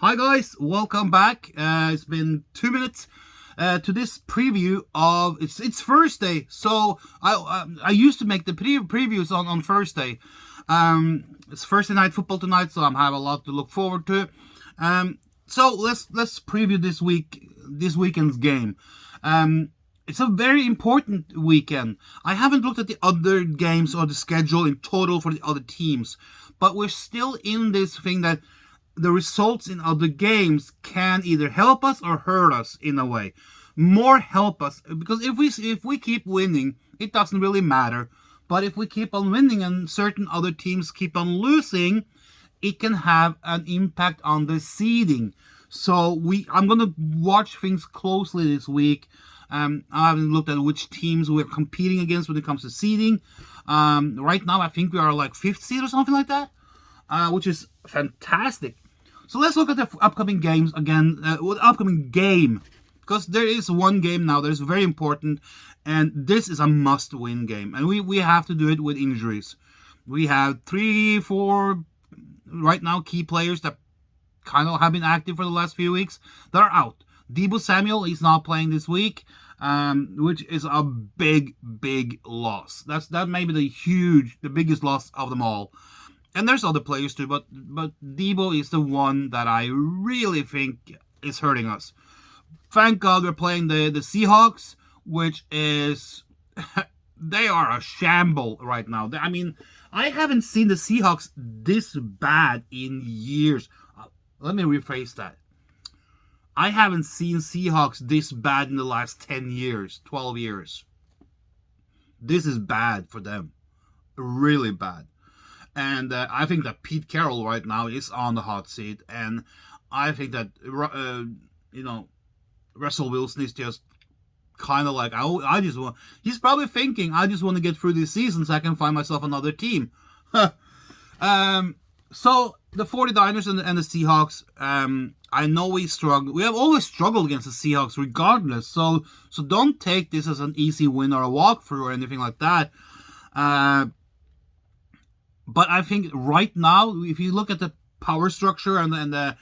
Hi guys, welcome back. It's been 2 minutes to this preview of it's Thursday. So I used to make the previews on Thursday. It's Thursday night football tonight, so I have a lot to look forward to. So let's preview this weekend's game. It's a very important weekend. I haven't looked at the other games or the schedule in total for the other teams, but we're still in this thing that the results in other games can either help us or hurt us in a way. More help us, because if we keep winning, it doesn't really matter. But if we keep on winning and certain other teams keep on losing, it can have an impact on the seeding. So I'm gonna watch things closely this week. I haven't looked at which teams we're competing against when it comes to seeding. Right now, I think we are like 5th seed or something like that, which is fantastic. So let's look at the upcoming games again. Upcoming game, because there is one game now that is very important, and this is a must-win game, and we have to do it with injuries. We have 3-4 right now key players that kind of have been active for the last few weeks that are out. Deebo Samuel is not playing this week, which is a big loss. That may be the biggest loss of them all. And there's other players too, but Deebo is the one that I really think is hurting us. Thank God we're playing the Seahawks, which is they are a shamble right now. I mean, I haven't seen the Seahawks this bad in years. Let me rephrase that. I haven't seen Seahawks this bad in the last 10 years, 12 years. This is bad for them. Really bad. And I think that Pete Carroll right now is on the hot seat. And I think that, Russell Wilson is just kind of like, he's probably thinking, I just want to get through this season so I can find myself another team. So the 49ers and the Seahawks, I know we struggle. We have always struggled against the Seahawks regardless. So don't take this as an easy win or a walkthrough or anything like that. But I think right now, if you look at the power structure and the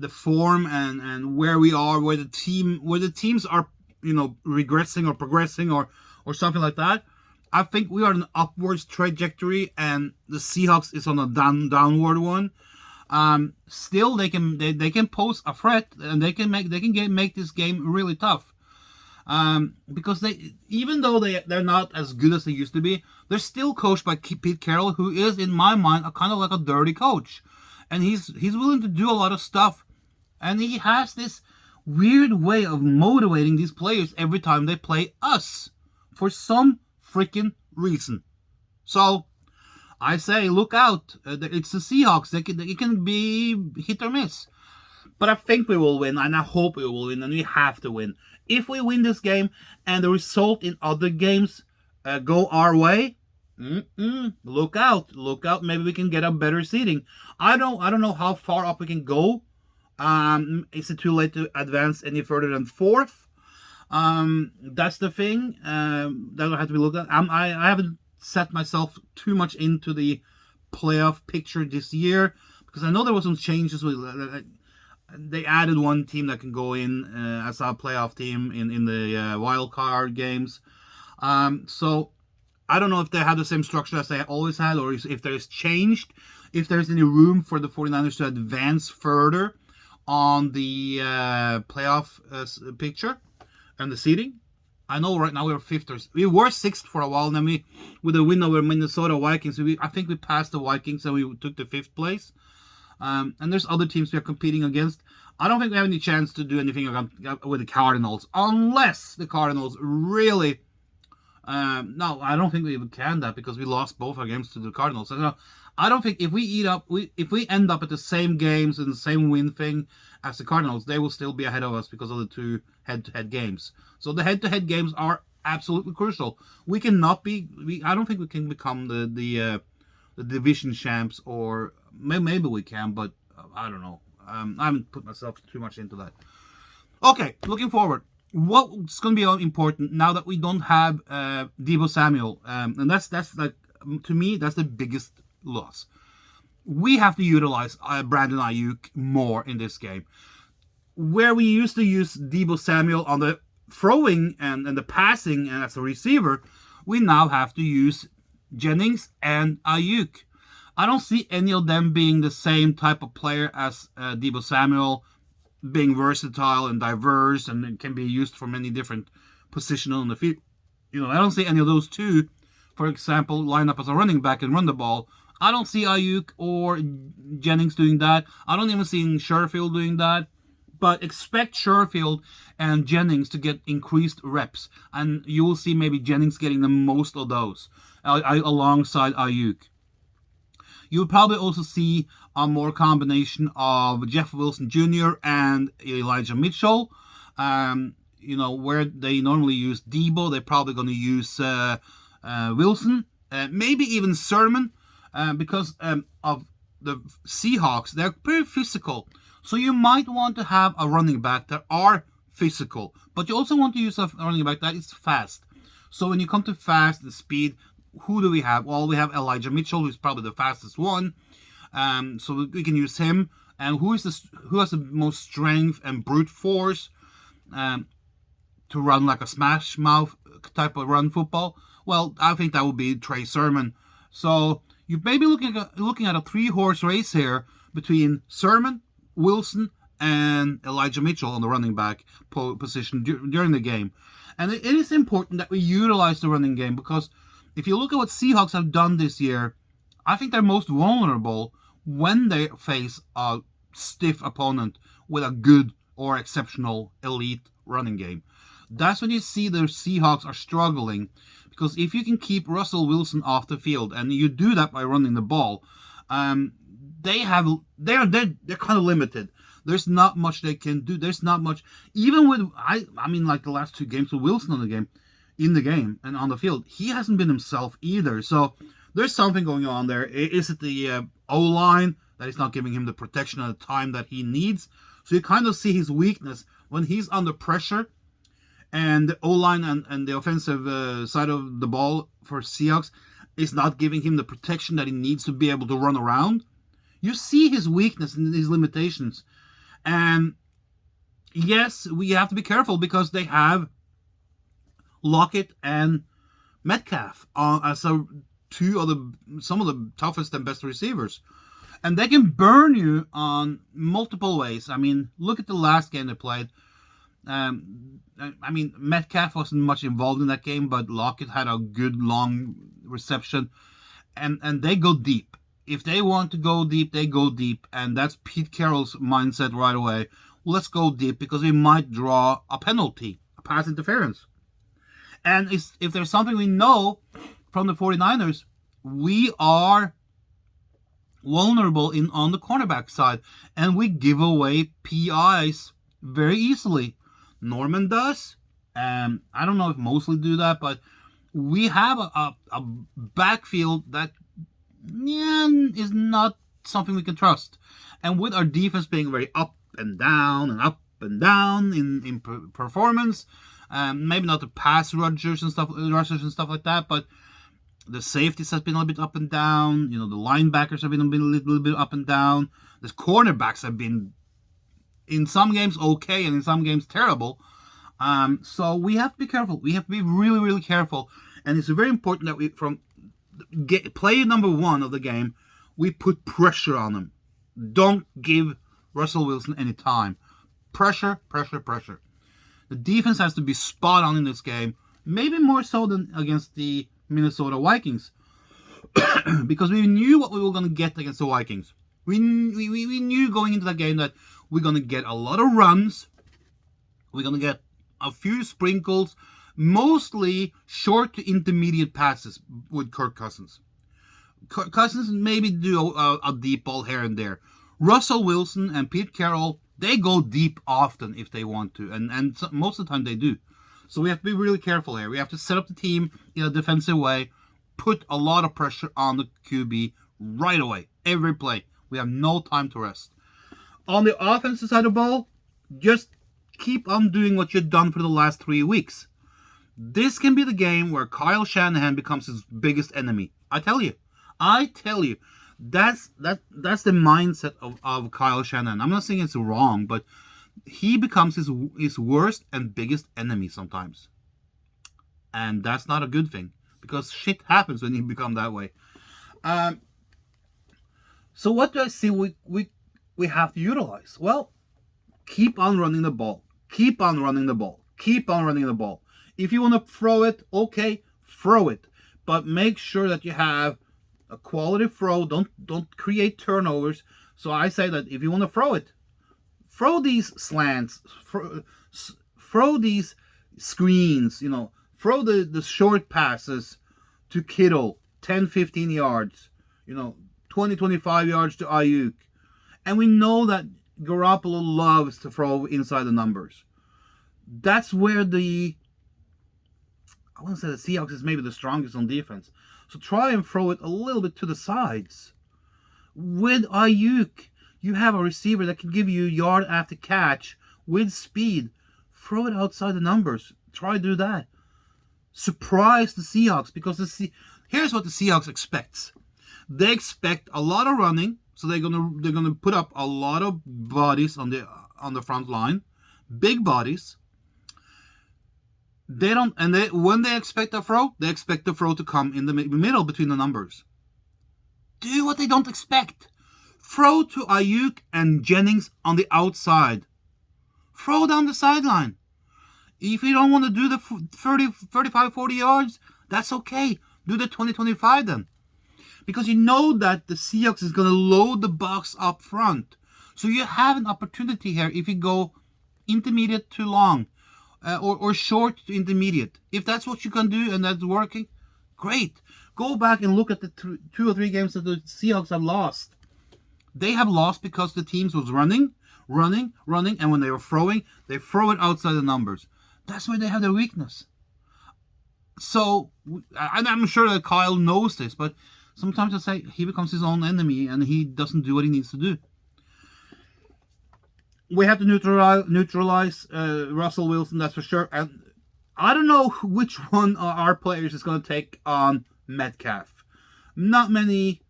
form and where we are, where the teams are, regressing or progressing or something like that, I think we are on an upwards trajectory, and the Seahawks is on a downward one. Still, they can pose a threat, and they can make this game really tough. Because even though they're not as good as they used to be, they're still coached by Pete Carroll, who is, in my mind, a kind of like a dirty coach, and he's willing to do a lot of stuff, and he has this weird way of motivating these players every time they play us for some freaking reason. So I say, look out! It's the Seahawks. It can be hit or miss. But I think we will win, and I hope we will win, and we have to win. If we win this game and the result in other games go our way, look out! Maybe we can get a better seeding. I don't know how far up we can go. Is it too late to advance any further than 4th? That's the thing that will have to be looked at. I haven't set myself too much into the playoff picture this year because I know there was some changes with. They added one team that can go in as a playoff team in the wild card games. So I don't know if they have the same structure as they always had, or if there's changed, if there's any room for the 49ers to advance further on the playoff picture and the seeding. I know right now we're 5th. We were 6th for a while, and then with a win over Minnesota Vikings, I think we passed the Vikings and we took the 5th place. And there's other teams we are competing against. I don't think we have any chance to do anything with the Cardinals, unless the Cardinals really. No, I don't think we even can that because we lost both our games to the Cardinals. So, I don't think if we end up at the same games and the same win thing as the Cardinals, they will still be ahead of us because of the 2 head-to-head games. So the head-to-head games are absolutely crucial. We cannot be. I don't think we can become the division champs, or maybe we can, but I don't know. I haven't put myself too much into that. Okay, looking forward. What's going to be important now that we don't have Deebo Samuel, and that's like, to me, that's the biggest loss. we have to utilize Brandon Ayuk more in this game. Where we used to use Deebo Samuel on the throwing and the passing and as a receiver, we now have to use Jennings and Ayuk. I don't see any of them being the same type of player as Deebo Samuel, being versatile and diverse and can be used for many different positions on the field. I don't see any of those two, for example, line up as a running back and run the ball. I don't see Ayuk or Jennings doing that. I don't even see Sherfield doing that. But expect Sherfield and Jennings to get increased reps. And you will see maybe Jennings getting the most of those alongside Ayuk. You'll probably also see a more combination of Jeff Wilson Jr. and Elijah Mitchell. Where they normally use Deebo, they're probably going to use Wilson. Maybe even Sermon. Because of the Seahawks, they're pretty physical. So you might want to have a running back that are physical. But you also want to use a running back that is fast. So when you come to fast, the speed, who do we have? Well, we have Elijah Mitchell, who's probably the fastest one. So we can use him. And who has the most strength and brute force to run like a smash mouth type of run football? Well, I think that would be Trey Sermon. So you may be looking at a 3-horse race here between Sermon, Wilson, and Elijah Mitchell on the running back position during the game. And it is important that we utilize the running game, because if you look at what Seahawks have done this year, I think they're most vulnerable when they face a stiff opponent with a good or exceptional elite running game. That's when you see the Seahawks are struggling, because if you can keep Russell Wilson off the field, and you do that by running the ball, they're kind of limited. There's not much they can do. There's not much, even with like the last 2 games with Wilson in the game and on the field, he hasn't been himself either. So there's something going on there. Is it the O-line that is not giving him the protection at the time that he needs? So you kind of see his weakness when he's under pressure, and the O-line and the offensive side of the ball for Seahawks is not giving him the protection that he needs to be able to run around. You see his weakness and his limitations. And yes, we have to be careful, because they have Lockett and Metcalf as some of the toughest and best receivers. And they can burn you on multiple ways. I mean, look at the last game they played. Metcalf wasn't much involved in that game, but Lockett had a good long reception. And they go deep. If they want to go deep, they go deep. And that's Pete Carroll's mindset right away. Let's go deep, because we might draw a penalty, a pass interference. And if there's something we know from the 49ers, we are vulnerable on the cornerback side. And we give away PIs very easily. Norman does. I don't know if Mosley do that, but we have a backfield that is not something we can trust. And with our defense being very up and down in performance, maybe not the pass rushers and stuff like that, but the safeties has been a little bit up and down. The linebackers have been a little bit up and down. The cornerbacks have been, in some games, okay, and in some games, terrible. So we have to be careful. We have to be really, really careful. And it's very important that we, from play number 1 of the game, we put pressure on them. Don't give Russell Wilson any time. Pressure, pressure, pressure. The defense has to be spot on in this game, maybe more so than against the Minnesota Vikings, because we knew what we were going to get against the Vikings. We knew going into that game that we're going to get a lot of runs. We're going to get a few sprinkles, mostly short to intermediate passes with Kirk Cousins. Cousins maybe do a deep ball here and there. Russell Wilson and Pete Carroll, they go deep often if they want to, and most of the time they do. So we have to be really careful here. We have to set up the team in a defensive way, put a lot of pressure on the QB right away, every play. We have no time to rest. On the offensive side of the ball, just keep on doing what you've done for the last 3 weeks. This can be the game where Kyle Shanahan becomes his biggest enemy. I tell you, That's the mindset of Kyle Shanahan. I'm not saying it's wrong, but he becomes his worst and biggest enemy sometimes. And that's not a good thing, because shit happens when you become that way. So what do I see we have to utilize? Well, keep on running the ball. Keep on running the ball. Keep on running the ball. If you want to throw it, okay, throw it. But make sure that you have a quality throw. Don't create turnovers. So I say that if you want to throw it, throw these slants, throw these screens, throw the short passes to Kittle, 10, 15 yards, 20, 25 yards to Ayuk. And we know that Garoppolo loves to throw inside the numbers. That's where I want to say the Seahawks is maybe the strongest on defense. So try and throw it a little bit to the sides. With Ayuk, you have a receiver that can give you yard after catch with speed. Throw it outside the numbers. Try to do that. Surprise the Seahawks, because here's what the Seahawks expects. They expect a lot of running, so they're gonna put up a lot of bodies on the front line, big bodies. When they expect a throw, they expect the throw to come in the middle between the numbers. Do what they don't expect. Throw to Ayuk and Jennings on the outside. Throw down the sideline. If you don't want to do the 30, 35, 40 yards, that's okay. Do the 20, 25 then. Because you know that the Seahawks is going to load the box up front. So you have an opportunity here if you go intermediate to long, or short to intermediate. If that's what you can do and that's working, great. Go back and look at the 2 or 3 games that the Seahawks have lost. They have lost because the teams was running, and when they were throwing, they throw it outside the numbers. That's where they have their weakness. So, and I'm sure that Kyle knows this, but sometimes I say he becomes his own enemy and he doesn't do what he needs to do. We have to neutralize Russell Wilson, that's for sure. And I don't know which one of our players is going to take on Metcalf. Not many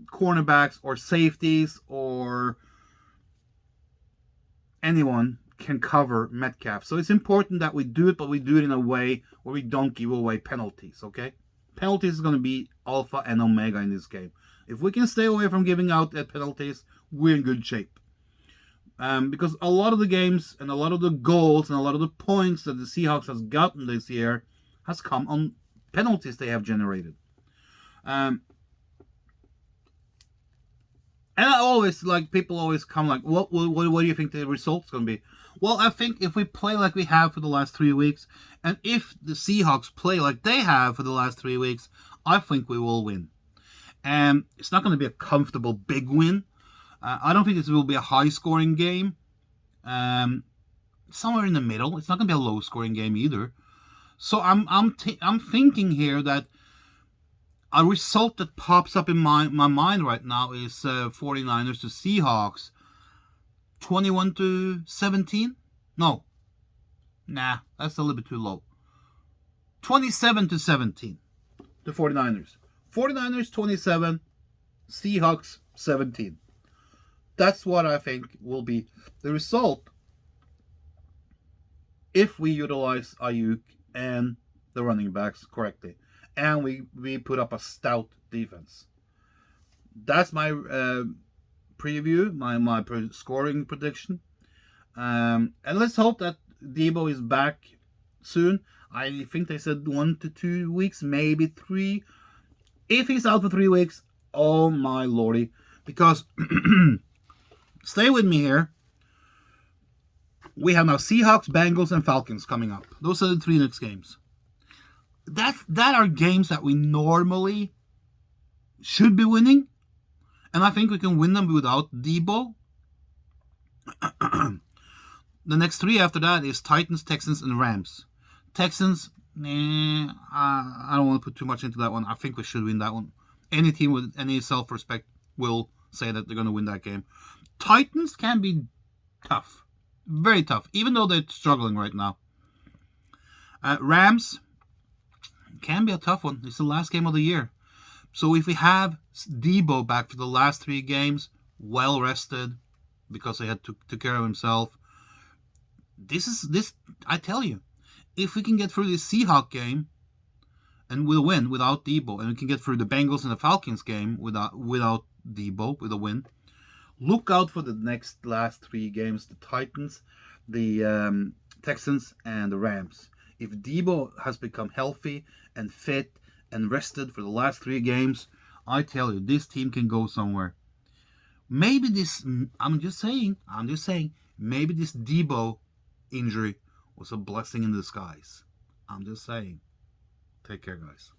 cornerbacks or safeties or anyone can cover Metcalf. So it's important that we do it, but we do it in a way where we don't give away penalties, okay? Penalties is going to be alpha and omega in this game. If we can stay away from giving out penalties, we're in good shape. Because a lot of the games and a lot of the goals and a lot of the points that the Seahawks has gotten this year has come on penalties they have generated. And I always, people always come what do you think the result's going to be? Well, I think if we play like we have for the last 3 weeks, and if the Seahawks play like they have for the last 3 weeks, I think we will win. And it's not going to be a comfortable big win. I don't think this will be a high-scoring game. Somewhere in the middle. It's not going to be a low-scoring game either. So I'm thinking here that a result that pops up in my mind right now is 49ers to Seahawks. 21-17? No. Nah, that's a little bit too low. 27-17. The 49ers. 49ers 27. Seahawks 17. That's what I think will be the result if we utilize Ayuk and the running backs correctly. And we put up a stout defense. That's my preview, my scoring prediction. And let's hope that Debo is back soon. I think they said 1 to 2 weeks, maybe 3. If he's out for 3 weeks, oh my lordy. Because, stay with me here. We have now Seahawks, Bengals, and Falcons coming up. Those are the 3 next games. That are games that we normally should be winning. And I think we can win them without Debo. The next 3 after that is Titans, Texans, and Rams. Texans, I don't want to put too much into that one. I think we should win that one. Any team with any self-respect will say that they're going to win that game. Titans can be tough. Very tough. Even though they're struggling right now. Rams can be a tough one. It's the last game of the year. So if we have Debo back for the last 3 games, well rested, because he had to take care of himself, this. I tell you, if we can get through this Seahawks game and with a win without Debo, and we can get through the Bengals and the Falcons game without Debo with a win, look out for the last 3 games: the Titans, the Texans, and the Rams. If Debo has become healthy and fit and rested for the last 3 games, I tell you, this team can go somewhere. Maybe this, I'm just saying, maybe this Debo injury was a blessing in disguise. I'm just saying. Take care, guys.